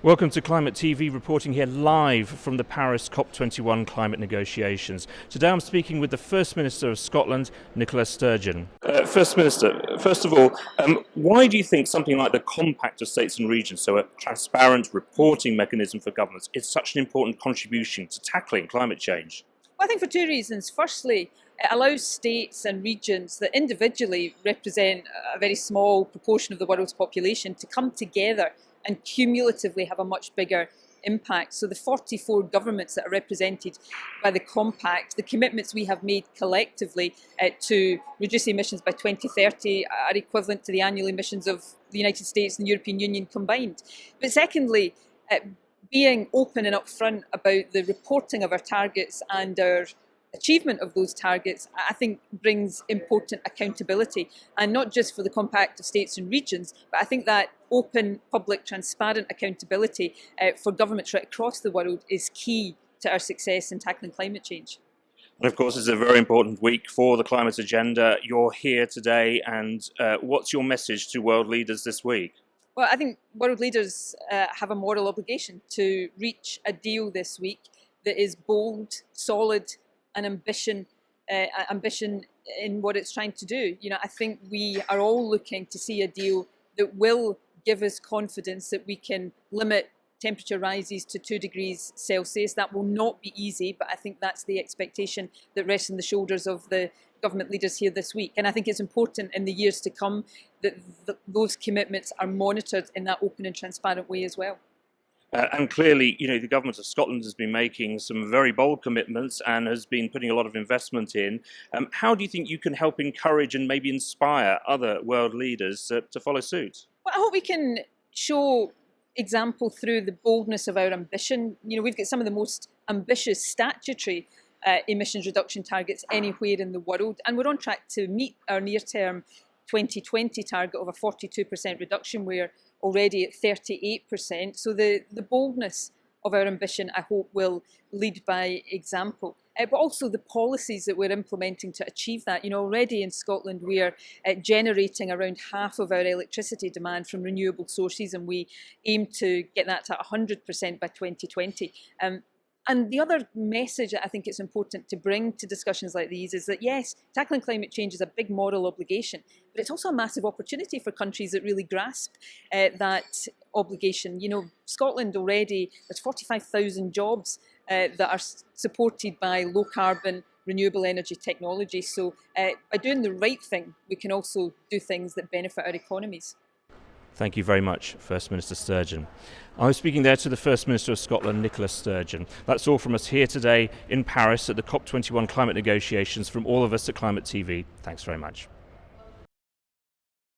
Welcome to Climate TV, reporting here live from the Paris COP21 climate negotiations. Today I'm speaking with the First Minister of Scotland, Nicola Sturgeon. First Minister, first of all, why do you think something like the Compact of States and Regions, so a transparent reporting mechanism for governments, is such an important contribution to tackling climate change? Well, I think for two reasons. Firstly, it allows states and regions that individually represent a very small proportion of the world's population to come together and cumulatively have a much bigger impact. So the 44 governments that are represented by the Compact, the commitments we have made collectively to reduce emissions by 2030 are equivalent to the annual emissions of the United States and the European Union combined. But secondly, being open and upfront about the reporting of our targets and our achievement of those targets, I think brings important accountability, and not just for the Compact of States and Regions, but I think that open, public, transparent accountability for governments right across the world is key to our success in tackling climate change. And of course, it's a very important week for the climate agenda. You're here today, and what's your message to world leaders this week? Well, I think world leaders have a moral obligation to reach a deal this week that is bold, solid, and ambition in what it's trying to do. You know, I think we are all looking to see a deal that will give us confidence that we can limit temperature rises to 2 degrees Celsius. That will not be easy, but I think that's the expectation that rests on the shoulders of the government leaders here this week. And I think it's important in the years to come that those commitments are monitored in that open and transparent way as well. And clearly, you know, the government of Scotland has been making some very bold commitments and has been putting a lot of investment in. How do you think you can help encourage and maybe inspire other world leaders to follow suit? Well, I hope we can show example through the boldness of our ambition. You know, we've got some of the most ambitious statutory emissions reduction targets anywhere in the world, and we're on track to meet our near-term 2020 target of a 42% reduction. We're already at 38%. So the boldness of our ambition, I hope, will lead by example. But also the policies that we're implementing to achieve that. You know, already in Scotland we're generating around half of our electricity demand from renewable sources, and we aim to get that to 100% by 2020. And the other message that I think it's important to bring to discussions like these is that, yes, tackling climate change is a big moral obligation, but it's also a massive opportunity for countries that really grasp that obligation. You know, Scotland already, there's 45,000 jobs that are supported by low carbon renewable energy technology. So by doing the right thing, we can also do things that benefit our economies. Thank you very much, First Minister Sturgeon. I was speaking there to the First Minister of Scotland, Nicola Sturgeon. That's all from us here today in Paris at the COP21 climate negotiations. From all of us at Climate TV, thanks very much.